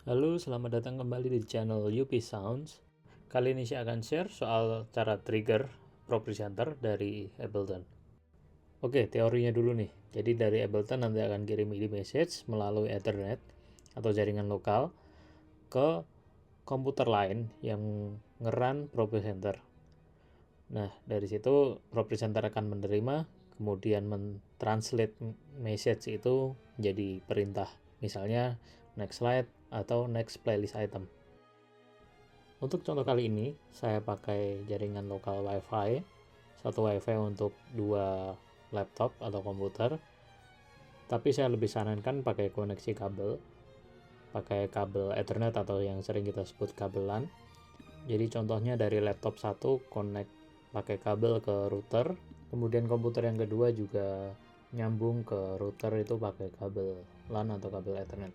Halo, selamat datang kembali di channel UP Sounds. Kali ini saya akan share soal cara trigger Pro Presenter dari Ableton. Oke, teorinya dulu nih. Jadi dari Ableton nanti akan kirim MIDI message melalui Ethernet atau jaringan lokal ke komputer lain yang ngeran Pro Presenter. Nah, dari situ Pro Presenter akan menerima, kemudian mentranslate message itu menjadi perintah. Misalnya next slide atau next playlist item. Untuk contoh kali ini, saya pakai jaringan lokal WiFi, satu WiFi untuk dua laptop atau komputer, tapi saya lebih sarankan pakai koneksi kabel, pakai kabel Ethernet atau yang sering kita sebut kabel LAN. Jadi contohnya dari laptop satu connect pakai kabel ke router, kemudian komputer yang kedua juga nyambung ke router itu pakai kabel LAN atau kabel Ethernet.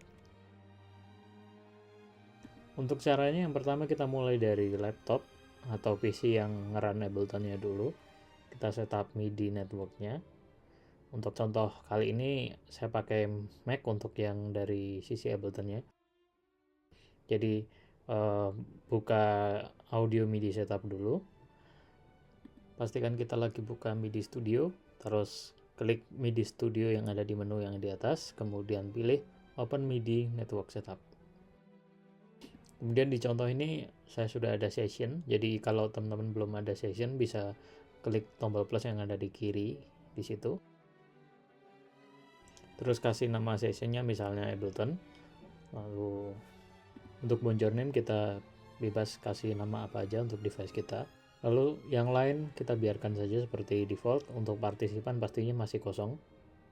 Untuk caranya yang pertama kita mulai dari laptop atau PC yang ngeran Ableton-nya dulu. Kita setup MIDI networknya. Untuk contoh kali ini saya pakai Mac untuk yang dari sisi Ableton-nya. Jadi buka audio MIDI setup dulu. Pastikan kita lagi buka MIDI Studio, terus klik MIDI Studio yang ada di menu yang di atas, kemudian pilih Open MIDI Network Setup. Kemudian di contoh ini saya sudah ada session, jadi kalau teman-teman belum ada session bisa klik tombol plus yang ada di kiri di situ. Terus kasih nama sessionnya misalnya Ableton. Lalu untuk bonjor-name kita bebas kasih nama apa aja untuk device kita. Lalu yang lain kita biarkan saja seperti default. Untuk partisipan pastinya masih kosong.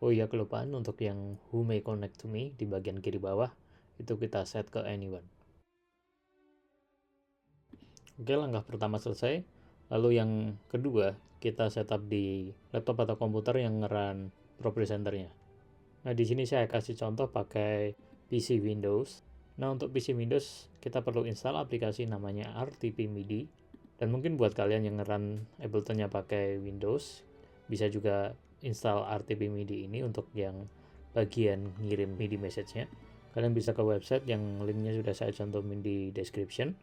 Oh iya, kelupaan untuk yang who may connect to me di bagian kiri bawah itu kita set ke anyone. Oke, langkah pertama selesai. Lalu yang kedua, kita setup di laptop atau komputer yang ngeran Pro Presenter-nya. Nah, di sini saya kasih contoh pakai PC Windows. Nah, untuk PC Windows kita perlu install aplikasi namanya RTP MIDI. Dan mungkin buat kalian yang ngeran Ableton-nya pakai Windows, bisa juga install RTP MIDI ini untuk yang bagian ngirim MIDI message-nya. Kalian bisa ke website yang linknya sudah saya cantumin di description.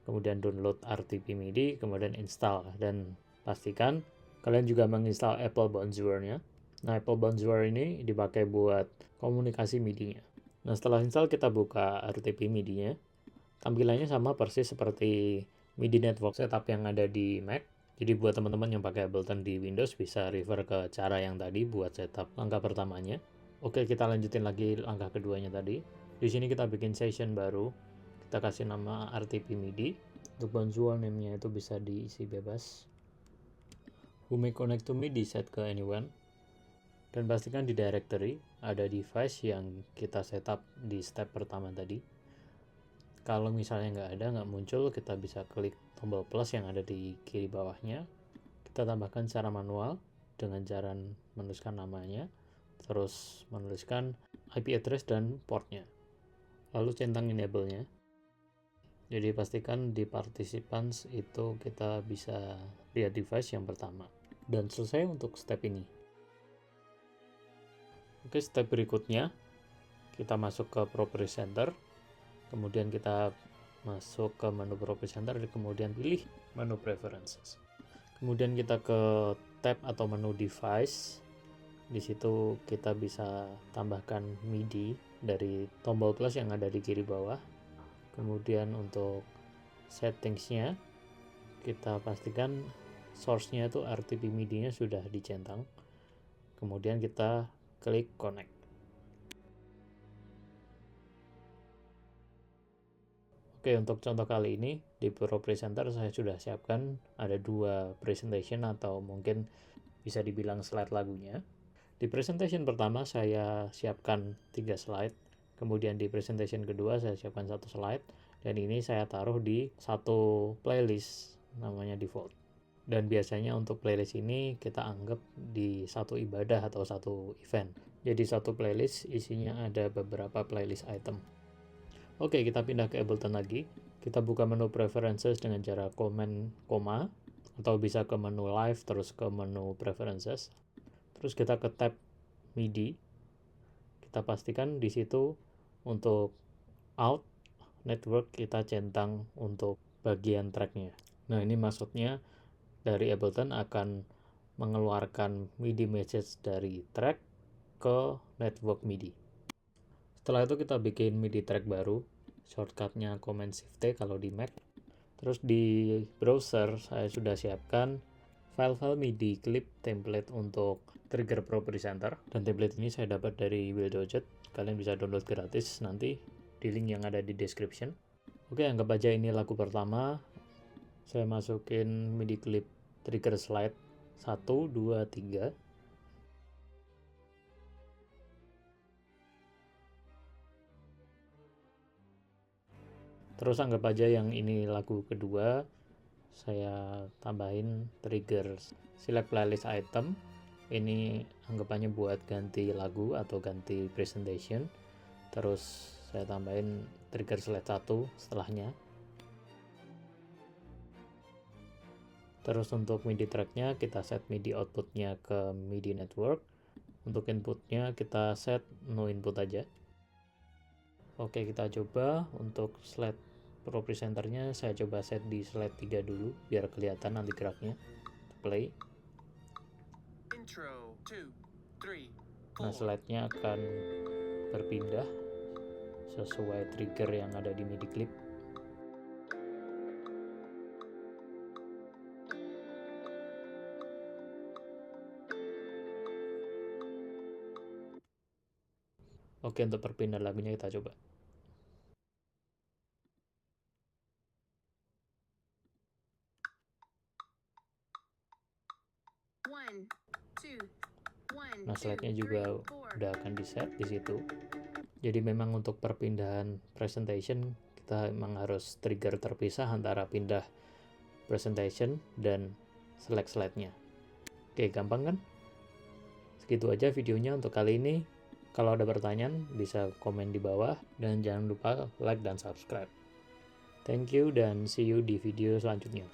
Kemudian download RTP MIDI, kemudian install. Dan pastikan kalian juga menginstal Apple Bonjour-nya. Nah, Apple Bonjour ini dipakai buat komunikasi MIDI-nya. Nah, setelah install kita buka RTP MIDI-nya. Tampilannya sama persis seperti MIDI network setup yang ada di Mac. Jadi buat teman-teman yang pakai Ableton di Windows bisa refer ke cara yang tadi buat setup langkah pertamanya. Oke, kita lanjutin lagi langkah keduanya tadi. Di sini kita bikin session baru. Kita kasih nama RTP MIDI. Untuk Bonjour name-nya itu bisa diisi bebas. Who may connect to me di set ke anyone. Dan pastikan di directory ada device yang kita setup di step pertama tadi. Kalau misalnya nggak muncul, kita bisa klik tombol plus yang ada di kiri bawahnya. Kita tambahkan secara manual dengan cara menuliskan namanya, terus menuliskan IP address dan portnya. Lalu centang enable-nya. Jadi pastikan di participants itu kita bisa lihat device yang pertama. Dan selesai untuk step ini. Oke, step berikutnya kita masuk ke Pro Presenter. Kemudian kita masuk ke menu Pro Presenter, kemudian pilih menu Preferences. Kemudian kita ke tab atau menu Device. Di situ kita bisa tambahkan MIDI dari tombol plus yang ada di kiri bawah. Kemudian untuk settingsnya kita pastikan source-nya itu RTP MIDI-nya sudah dicentang. Kemudian kita klik connect. Oke, untuk contoh kali ini di Pro Presenter saya sudah siapkan ada 2 presentation atau mungkin bisa dibilang slide lagunya. Di presentation pertama saya siapkan 3 slide, kemudian di presentation kedua saya siapkan 1 slide, dan ini saya taruh di satu playlist namanya default. Dan biasanya untuk playlist ini kita anggap di satu ibadah atau satu event. Jadi satu playlist isinya ada beberapa playlist item. Oke, kita pindah ke Ableton lagi. Kita buka menu Preferences dengan cara Command koma, atau bisa ke menu Live terus ke menu Preferences. Terus kita ke tab MIDI. Kita pastikan di situ untuk out network kita centang untuk bagian tracknya. Nah, ini maksudnya dari Ableton akan mengeluarkan MIDI message dari track ke network MIDI. Setelah itu kita bikin MIDI track baru, shortcutnya Command Shift T kalau di Mac. Terus di browser saya sudah siapkan file-file MIDI clip template untuk trigger Pro Presenter, dan template ini saya dapat dari Will.jet. Kalian bisa download gratis nanti di link yang ada di description. Oke, anggap aja ini lagu pertama. Saya masukin MIDI clip trigger slide 1, 2, 3. Terus anggap aja yang ini lagu kedua, saya tambahin trigger select playlist item. Ini anggapannya buat ganti lagu atau ganti presentation. Terus saya tambahin trigger select 1 setelahnya. Terus untuk MIDI tracknya kita set MIDI outputnya ke MIDI network. Untuk inputnya kita set no input aja. Oke, kita coba untuk slide Pro Presenternya saya coba set di slide 3 dulu biar kelihatan nanti geraknya. Play. Intro 2, 3, 4. Nah, slide-nya akan berpindah sesuai trigger yang ada di MIDI clip. Oke, untuk perpindahan lagunya kita coba. Nah, slide-nya juga udah akan di-set di situ. Jadi memang untuk perpindahan presentation kita memang harus trigger terpisah antara pindah presentation dan select slide-nya. Oke, gampang kan? Segitu aja videonya untuk kali ini. Kalau ada pertanyaan bisa komen di bawah dan jangan lupa like dan subscribe. Thank you dan see you di video selanjutnya.